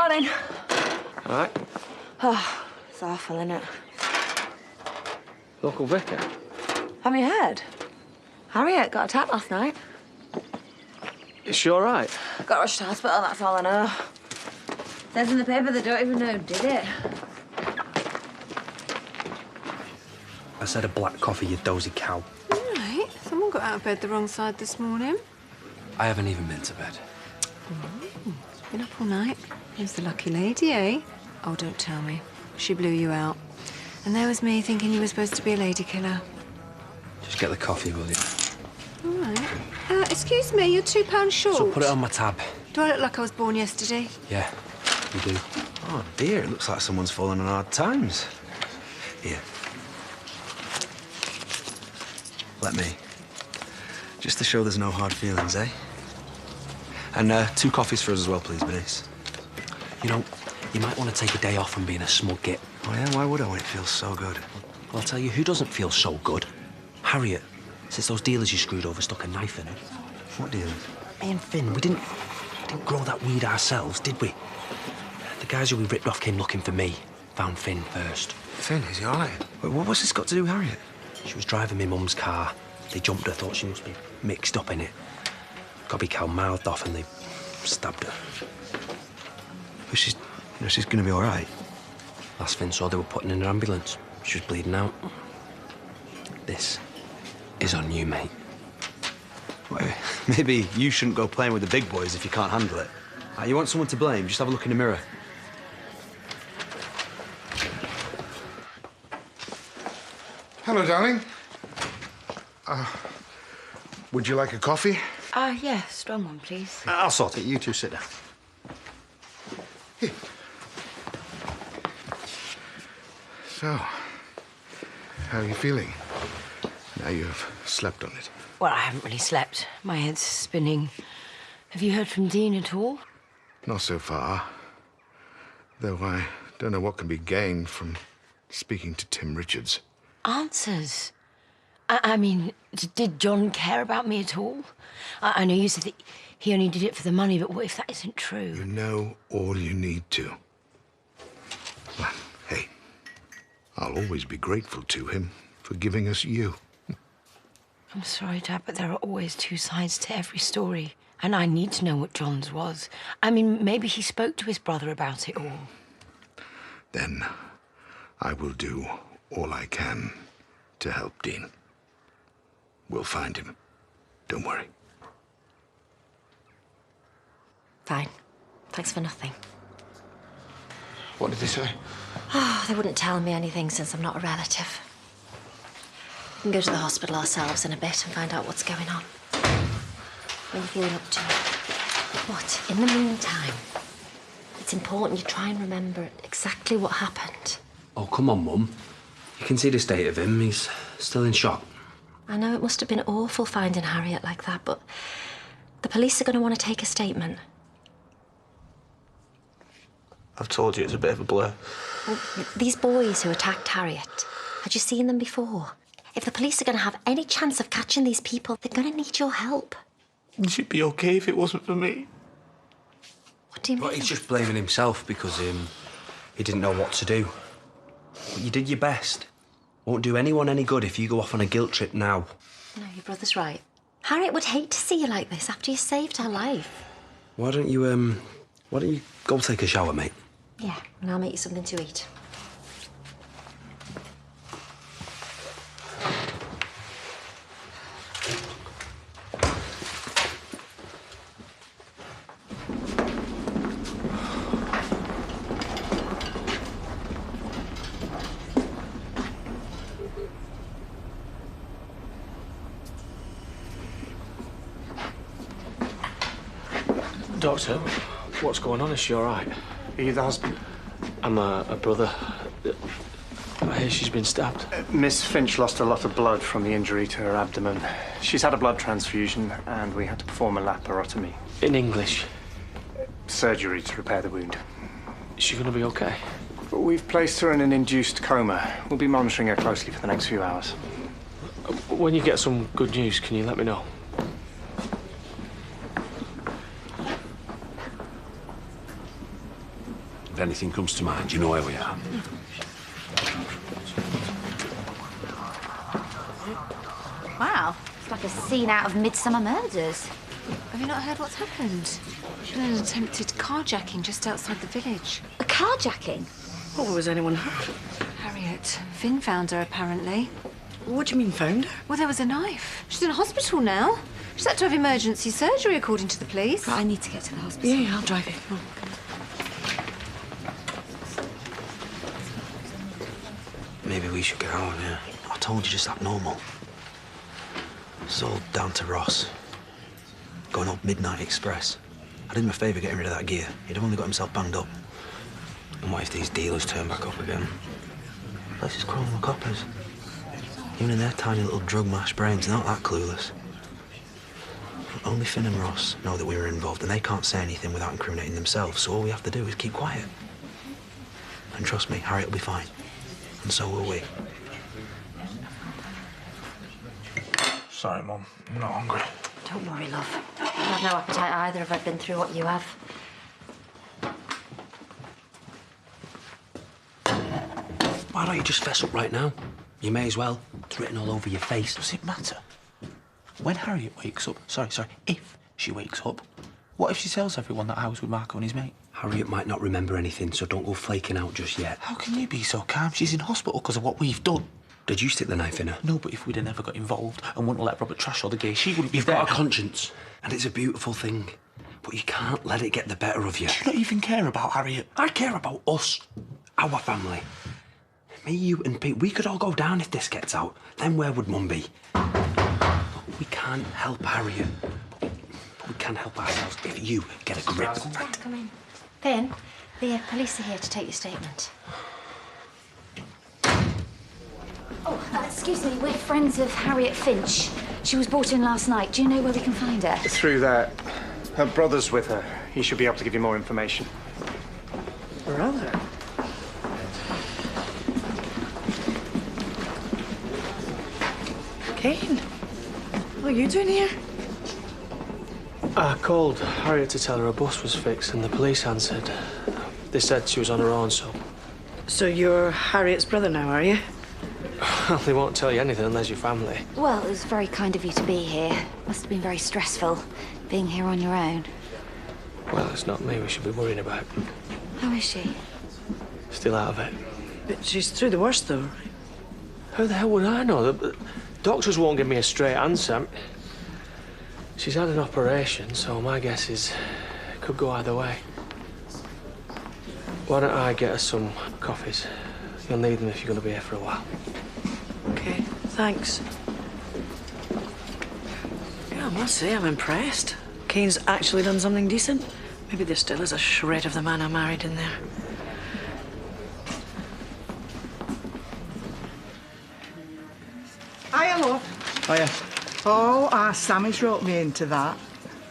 Morning. All right. Oh, it's awful, isn't it? Local vicar. Haven't you heard? Harriet got attacked last night. Is she all right? Got rushed to hospital, that's all I know. Says in the paper they don't even know who did it. I said a black coffee, you dozy cow. All right. Someone got out of bed the wrong side this morning. I haven't even been to bed. Been up all night. Who's the lucky lady, eh? Oh, don't tell me. She blew you out. And there was me thinking you were supposed to be a lady killer. Just get the coffee, will you? All right. Excuse me, you're £2 short. So put it on my tab. Do I look like I was born yesterday? Yeah, you do. Oh, dear, it looks like someone's fallen on hard times. Here. Let me. Just to show there's no hard feelings, eh? And 2 coffees for us as well, please, Bernice. You know, you might want to take a day off from being a smug git. Oh, yeah? Why would I when it feels so good? I'll tell you who doesn't feel so good. Harriet. Since those dealers you screwed over stuck a knife in her. What dealers? Me and Finn, we didn't grow that weed ourselves, did we? The guys who we ripped off came looking for me. Found Finn first. Finn, is he all right? Wait, what's this got to do with Harriet? She was driving my mum's car. They jumped her, thought she must be mixed up in it. Gobby cow mouthed off and they stabbed her. But she's going to be all right. Last Finn saw, they were putting in an ambulance. She was bleeding out. This is on you, mate. Wait, maybe you shouldn't go playing with the big boys if you can't handle it. You want someone to blame? Just have a look in the mirror. Hello, darling. Would you like a coffee? Yeah, strong one, please. I'll sort it. You two sit down. Here. So, how are you feeling? Now you've slept on it. Well, I haven't really slept. My head's spinning. Have you heard from Dean at all? Not so far. Though I don't know what can be gained from speaking to Tim Richards. Answers. I mean, did John care about me at all? I know you said that he only did it for the money, but what if that isn't true? You know all you need to. Well, hey, I'll always be grateful to him for giving us you. I'm sorry, Dad, but there are always 2 sides to every story. And I need to know what John's was. I mean, maybe he spoke to his brother about it all. Then I will do all I can to help Dean. We'll find him. Don't worry. Fine. Thanks for nothing. What did they say? Oh, they wouldn't tell me anything since I'm not a relative. We can go to the hospital ourselves in a bit and find out what's going on. What are you feeling up to? But in the meantime, it's important you try and remember exactly what happened. Oh, come on, Mum. You can see the state of him. He's still in shock. I know it must have been awful finding Harriet like that, but the police are going to want to take a statement. I've told you it's a bit of a blur. Well, these boys who attacked Harriet, had you seen them before? If the police are going to have any chance of catching these people, they're going to need your help. She'd be okay if it wasn't for me. What do you mean? Well, he's just blaming himself because he didn't know what to do. But you did your best. Won't do anyone any good if you go off on a guilt trip now. No, your brother's right. Harriet would hate to see you like this after you saved her life. Why don't you go take a shower, mate? Yeah, and I'll make you something to eat. Doctor, what's going on? Is she all right? Are you the husband? I'm a brother. I hear she's been stabbed. Miss Finch lost a lot of blood from the injury to her abdomen. She's had a blood transfusion and we had to perform a laparotomy. In English. Surgery to repair the wound. Is she going to be okay? We've placed her in an induced coma. We'll be monitoring her closely for the next few hours. When you get some good news, can you let me know? If anything comes to mind, you know where we are. Wow, it's like a scene out of Midsummer Murders. Have you not heard what's happened? There's been an attempted carjacking just outside the village. A carjacking? Oh, was anyone hurt? Harriet. Finn found her, apparently. What do you mean, found her? Well, there was a knife. She's in hospital now. She's had to have emergency surgery, according to the police. Right, I need to get to the hospital. Yeah, I'll drive you. Oh. Maybe we should get out of here. I told you, just abnormal. This is all down to Ross. Going up Midnight Express. I did him a favour getting rid of that gear. He'd have only got himself banged up. And what if these dealers turn back up again? The place is crawling with coppers. Even in their tiny little drug-mashed brains, they're not that clueless. Only Finn and Ross know that we were involved, and they can't say anything without incriminating themselves, so all we have to do is keep quiet. And trust me, Harriet will be fine. And so will we. Sorry, Mum. I'm not hungry. Don't worry, love. I've no appetite either if I've been through what you have. Why don't you just fess up right now? You may as well. It's written all over your face. Does it matter? When Harriet wakes up, sorry, if she wakes up, what if she tells everyone that I was with Marco and his mate? Harriet might not remember anything, so don't go flaking out just yet. How can you be so calm? She's in hospital because of what we've done. Did you stick the knife in her? No, but if we'd have never got involved and wouldn't have let Robert trash all the gear, she wouldn't be You've there. got a conscience, and it's a beautiful thing. But you can't let it get the better of you. Do you not even care about Harriet? I care about us, our family. Me, you and Pete, we could all go down if this gets out. Then where would Mum be? We can't help Harriet. But we can help ourselves if you get a grip. Come in. Finn, the police are here to take your statement. Oh, excuse me, we're friends of Harriet Finch. She was brought in last night. Do you know where we can find her? Through there. Her brother's with her. He should be able to give you more information. Brother? Kane? What are you doing here? I called Harriet to tell her a bus was fixed and the police answered. They said she was on her own, so... So you're Harriet's brother now, are you? Well, they won't tell you anything unless you're family. Well, it was very kind of you to be here. Must have been very stressful, being here on your own. Well, it's not me we should be worrying about. How is she? Still out of it. But she's through the worst, though, right? How the hell would I know? The doctors won't give me a straight answer. She's had an operation, so my guess is it could go either way. Why don't I get her some coffees? You'll need them if you're going to be here for a while. Okay, thanks. Yeah, I must say, I'm impressed. Kane's actually done something decent. Maybe there still is a shred of the man I married in there. Hiya, love. Hiya. Oh, Sammy's roped me into that.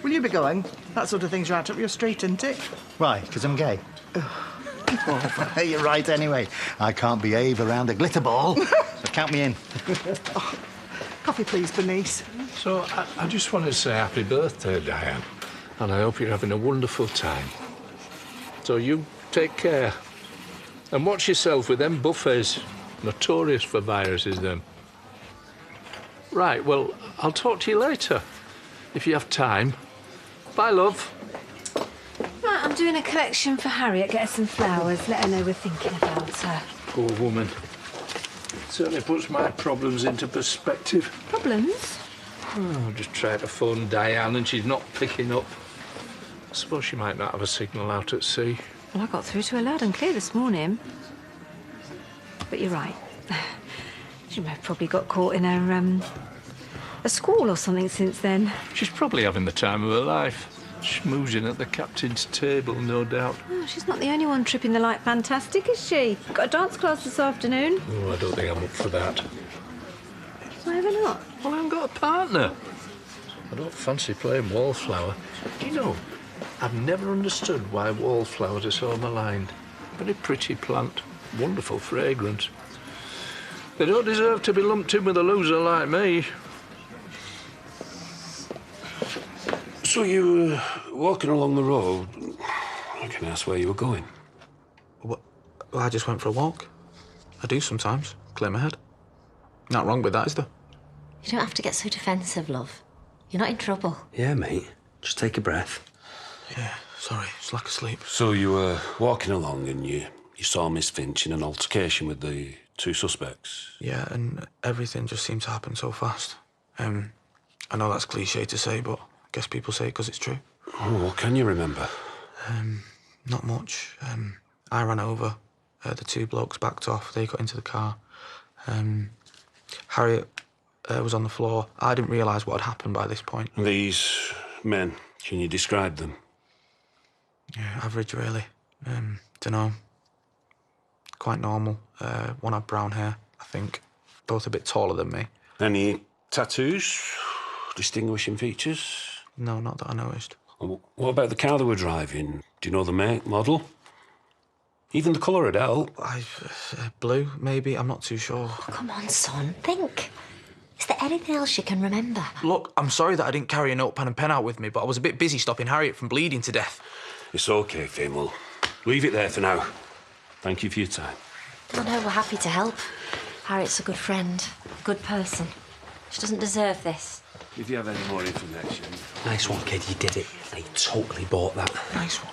Will you be going? That sort of thing's right up your street, isn't it? Why? Because I'm gay? Oh, you're right anyway. I can't behave around a glitter ball, so count me in. Coffee, please, Bernice. So, I just want to say happy birthday, Diane. And I hope you're having a wonderful time. So you take care. And watch yourself with them buffets. Notorious for viruses, them. Right, well, I'll talk to you later. If you have time. Bye, love. Right, I'm doing a collection for Harriet. Get her some flowers. Let her know we're thinking about her. Poor woman. Certainly puts my problems into perspective. Problems? Oh, I'm just trying to phone Diane and she's not picking up. I suppose she might not have a signal out at sea. Well, I got through to her loud and clear this morning. But you're right. She may have probably got caught in a squall or something since then. She's probably having the time of her life. Schmoozing at the captain's table, no doubt. Oh, she's not the only one tripping the light fantastic, is she? Got a dance class this afternoon. Oh, I don't think I'm up for that. Why ever not? Well, I haven't got a partner. I don't fancy playing wallflower. Do you know, I've never understood why wallflowers are so maligned. Very pretty plant, wonderful fragrance. They don't deserve to be lumped in with a loser like me. So you were walking along the road. I can ask where you were going. Well, I just went for a walk. I do sometimes. Clear my head. Not wrong with that, is there? You don't have to get so defensive, love. You're not in trouble. Yeah, mate. Just take a breath. Yeah, sorry. It's lack of sleep. So you were walking along and you saw Miss Finch in an altercation with the two suspects? Yeah, and everything just seemed to happen so fast. I know that's cliche to say, but I guess people say it because it's true. Oh, what can you remember? Not much. I ran over. The two blokes backed off. They got into the car. Harriet was on the floor. I didn't realise what had happened by this point. These men, can you describe them? Yeah, average, really. Dunno. Quite normal. One had brown hair, I think. Both a bit taller than me. Any tattoos? Distinguishing features? No, not that I noticed. What about the car they were driving? Do you know the make, model? Even the colour would help. Blue, maybe. I'm not too sure. Oh, come on, son. Think. Is there anything else you can remember? Look, I'm sorry that I didn't carry a notepad and pen out with me, but I was a bit busy stopping Harriet from bleeding to death. It's OK, Finn. We'll leave it there for now. Thank you for your time. Oh, no, we're happy to help. Harriet's a good friend, a good person. She doesn't deserve this. If you have any more information... Nice one, kid. You did it. They totally bought that. Nice one.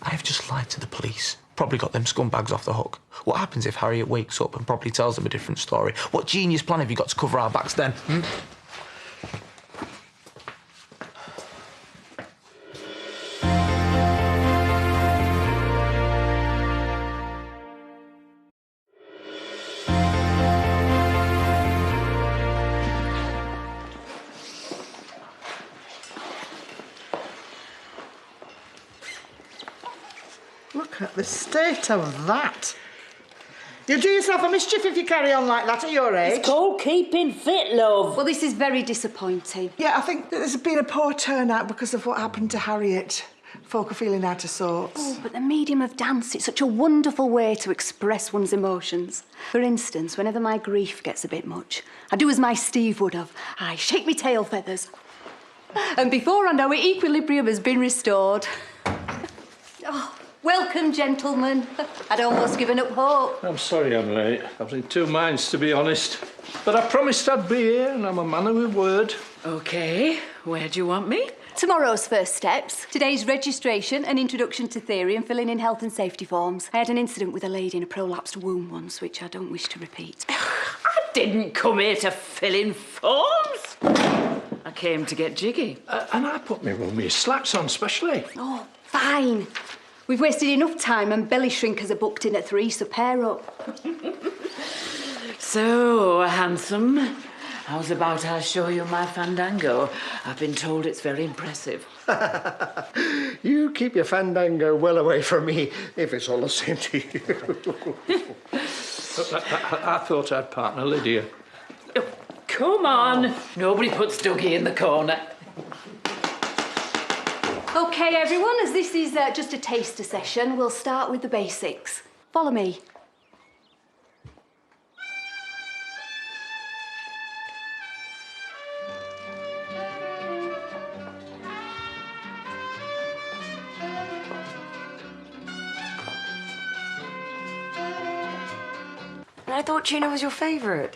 I've just lied to the police. Probably got them scumbags off the hook. What happens if Harriet wakes up and probably tells them a different story? What genius plan have you got to cover our backs then? Look at the state of that. You'll do yourself a mischief if you carry on like that at your age. It's called keeping fit, love. Well, this is very disappointing. Yeah, I think that there's been a poor turnout because of what happened to Harriet. Folk are feeling out of sorts. Oh, but the medium of dance, it's such a wonderful way to express one's emotions. For instance, whenever my grief gets a bit much, I do as my Steve would have. I shake me tail feathers. And before I know it, equilibrium has been restored. Oh, welcome, gentlemen. I'd almost given up hope. I'm sorry I'm late. I was in two minds, to be honest. But I promised I'd be here, and I'm a man of my word. OK, where do you want me? Tomorrow's first steps. Today's registration and introduction to theory and filling in health and safety forms. I had an incident with a lady in a prolapsed womb once, which I don't wish to repeat. I didn't come here to fill in forms. I came to get jiggy. And I put me roomie slacks on specially. Oh, fine. We've wasted enough time and belly shrinkers are booked in at 3, so pair up. So, handsome, how's about I show you my fandango? I've been told it's very impressive. You keep your fandango well away from me, if it's all the same to you. I thought I'd partner Lydia. Come on. Nobody puts Dougie in the corner. OK, everyone, as this is just a taster session, we'll start with the basics. Follow me. I thought tuna was your favourite.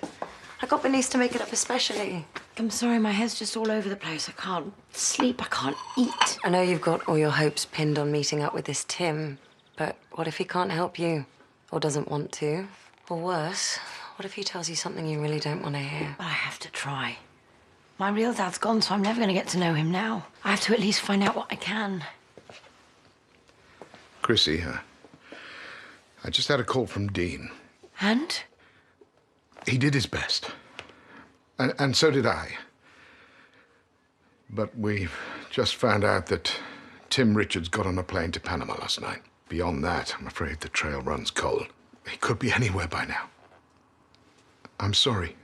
I got Bernice to make it up especially. I'm sorry, my head's just all over the place. I can't sleep, I can't eat. I know you've got all your hopes pinned on meeting up with this Tim, but what if he can't help you? Or doesn't want to? Or worse, what if he tells you something you really don't want to hear? But I have to try. My real dad's gone, so I'm never going to get to know him now. I have to at least find out what I can. Chrissy, I just had a call from Dean. And? He did his best. And so did I. But we just found out that Tim Richards got on a plane to Panama last night. Beyond that, I'm afraid the trail runs cold. He could be anywhere by now. I'm sorry.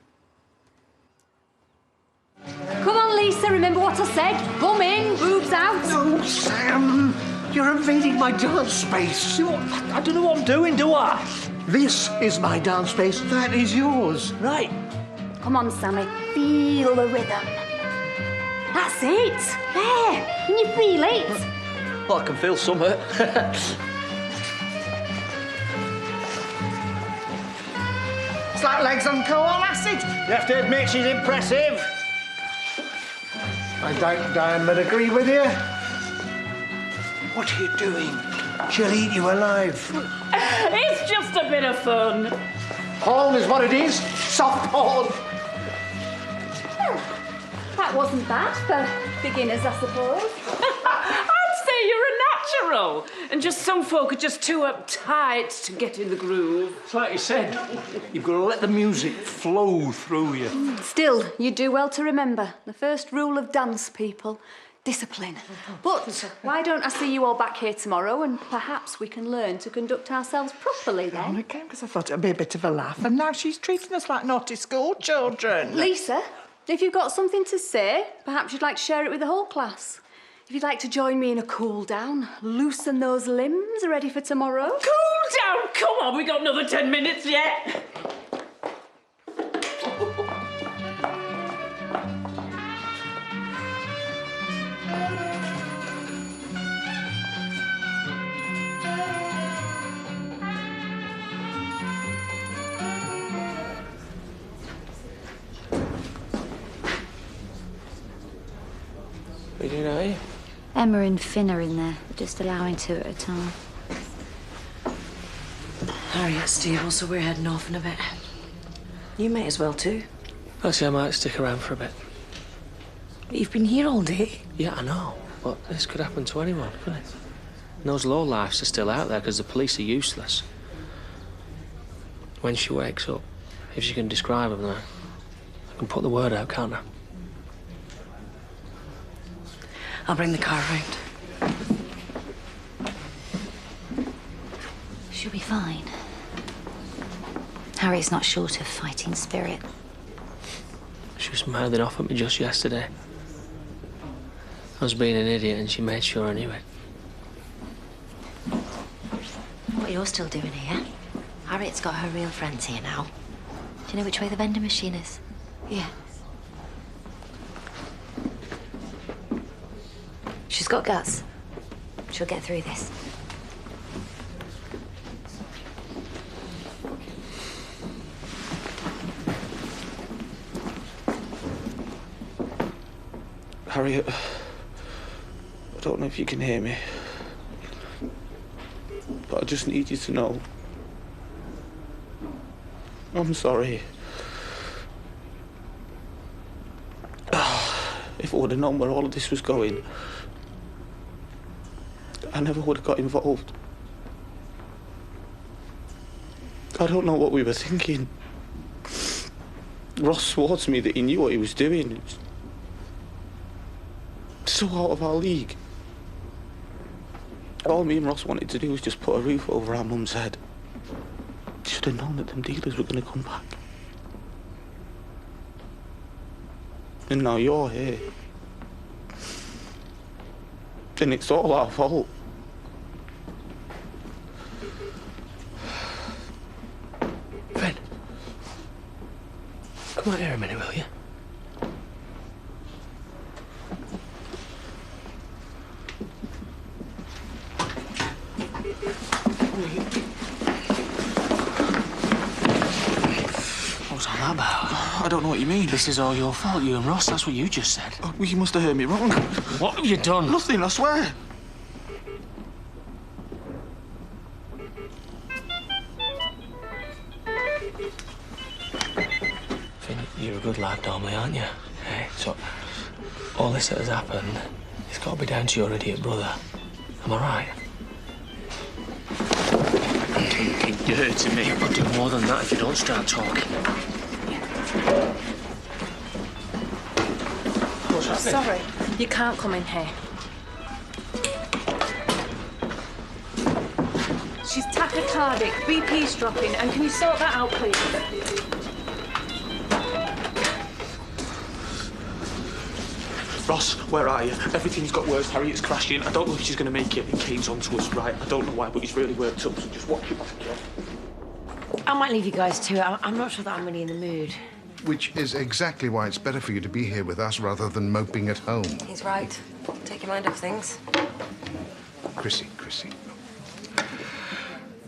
Come on, Lisa, remember what I said? Come in, boobs out. No, Sam! You're invading my dance space. I don't know what I'm doing, do I? This is my dance space. That is yours. Right. Come on, Sammy, feel the rhythm. That's it. There, can you feel it? Well, I can feel some. It's like legs on coal on acid. You have to admit she's impressive. I doubt Diane would agree with you. What are you doing? She'll eat you alive. It's just a bit of fun. Porn is what it is. Soft porn. That wasn't bad for beginners, I suppose. I'd say you're a natural. And just some folk are just too uptight to get in the groove. It's like you said, you've got to let the music flow through you. Still, you do well to remember the first rule of dance, people. Discipline. But why don't I see you all back here tomorrow and perhaps we can learn to conduct ourselves properly then? I came because I thought it'd be a bit of a laugh, and now she's treating us like naughty school children. Lisa, if you've got something to say, perhaps you'd like to share it with the whole class. If you'd like to join me in a cool down, loosen those limbs, ready for tomorrow. Cool down! Come on, we got another 10 minutes yet. What are you doing out here? Emma and Finn are in there, just allowing two at a time. Harriet's stable, so we're heading off in a bit. You may as well too. Actually, I might stick around for a bit. But you've been here all day. Yeah, I know. But this could happen to anyone, couldn't it? And those lowlifes are still out there because the police are useless. When she wakes up, if she can describe them, then I can put the word out, can't I? I'll bring the car round. She'll be fine. Harriet's not short of fighting spirit. She was mouthing off at me just yesterday. I was being an idiot and she made sure I knew it. What you're still doing here? Harriet's got her real friends here now. Do you know which way the vending machine is? Yeah. She's got guts. She'll get through this. Harriet, I don't know if you can hear me, but I just need you to know I'm sorry. If I would have known where all of this was going, I never would have got involved. I don't know what we were thinking. Ross swore to me that he knew what he was doing. It's so out of our league. All me and Ross wanted to do was just put a roof over our mum's head. Should have known that them dealers were going to come back. And now you're here. And it's all our fault. Finn. Come out here a minute, will you? What's all that about? I don't know what you mean. This is all your fault, you and Ross. That's what you just said. Oh, well, you must have heard me wrong. What have you done? Nothing, I swear. Finn, you're a good lad normally, aren't you? Hey, so all this that has happened, it's got to be down to your idiot brother. Am I right? You're hurting me. I'll do more than that if you don't start talking. What's happening? Sorry, you can't come in here. She's tachycardic, BP's dropping, and can you sort that out, please? Ross, where are you? Everything's got worse. Harriet's crashing. I don't know if she's going to make it. And Kane's onto us, right? I don't know why, but he's really worked up, so just watch him. I might leave you guys too. I'm not sure that I'm really in the mood. Which is exactly why it's better for you to be here with us rather than moping at home. He's right. Take your mind off things. Chrissy.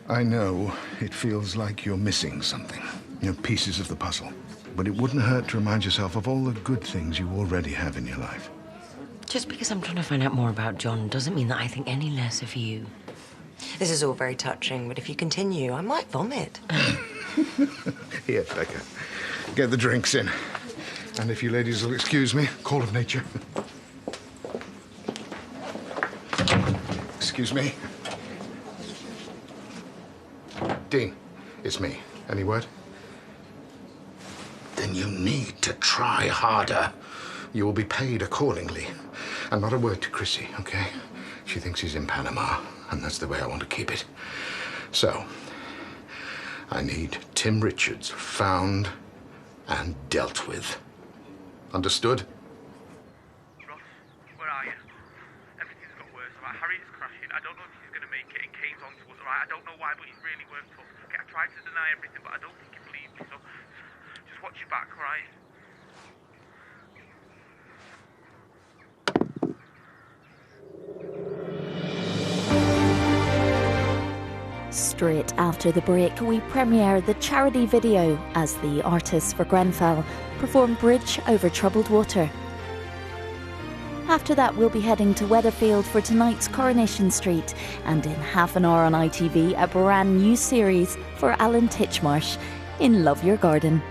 I know it feels like you're missing something. You know, pieces of the puzzle. But it wouldn't hurt to remind yourself of all the good things you already have in your life. Just because I'm trying to find out more about John doesn't mean that I think any less of you. This is all very touching, but if you continue, I might vomit. Here, Becca. Get the drinks in. And if you ladies will excuse me, call of nature. Excuse me. Dean, it's me. Any word? Then you need to try harder. You will be paid accordingly. And not a word to Chrissy, okay? She thinks he's in Panama, and that's the way I want to keep it. So, I need Tim Richards found and dealt with. Understood? Ross, where are you? Everything's got worse, all right? Harriet's crashing. I don't know if she's going to make it, and Kane's on to us, all right? I don't know why, but he's really worked up. Okay, I tried to deny everything, but I don't think he believes me, so just watch your back, all right? Straight after the break, we premiere the charity video as the artists for Grenfell perform Bridge Over Troubled Water. After that, we'll be heading to Weatherfield for tonight's Coronation Street, and in half an hour on ITV, a brand new series for Alan Titchmarsh in Love Your Garden.